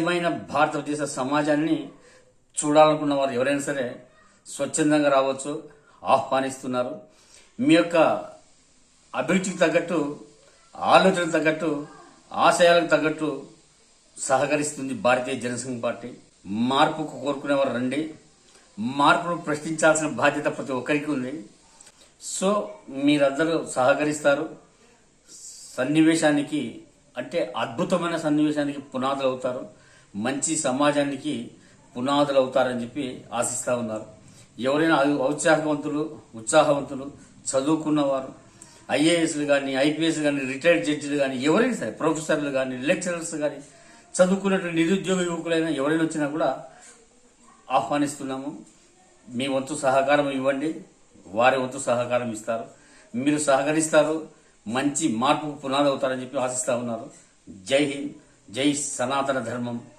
ఏమైనా భారతదేశ సమాజాన్ని చూడాలనుకున్న వారు ఎవరైనా సరే స్వచ్ఛందంగా రావచ్చు, ఆహ్వానిస్తున్నారు. మీ యొక్క అభిరుచికి తగ్గట్టు, ఆలోచనకు తగ్గట్టు, ఆశయాలకు తగ్గట్టు సహకరిస్తుంది భారతీయ జనసంఘ పార్టీ. మార్పుకు కోరుకునేవారు రండి. మార్పును ప్రశ్నించాల్సిన బాధ్యత ప్రతి ఒక్కరికి ఉంది. సో మీరందరూ సహకరిస్తారు. సన్నివేశానికి అంటే అద్భుతమైన సన్నివేశానికి పునాదులు అవుతారు, మంచి సమాజానికి పునాదులు అవుతారని చెప్పి ఆశిస్తూ ఉన్నారు. ఎవరైనా ఉత్సాహవంతులు చదువుకున్నవారు, ఐఏఎస్లు కానీ, ఐపీఎస్ కానీ, రిటైర్డ్ జడ్జిలు కానీ, ఎవరైనా సరే, ప్రొఫెసర్లు కానీ, లెక్చరర్స్ కానీ, చదువుకున్నటువంటి నిరుద్యోగ యువకులైనా ఎవరైనా వచ్చినా కూడా ఆహ్వానిస్తున్నాము. మీ వంతు సహకారం ఇవ్వండి, వారి వంతు సహకారం ఇస్తారు. మీరు సహకరిస్తారు, మంచి మార్పుకు పునాది అవుతారని చెప్పి ఆశిస్తూ ఉన్నారు. జై హింద్, జై సనాతన ధర్మం.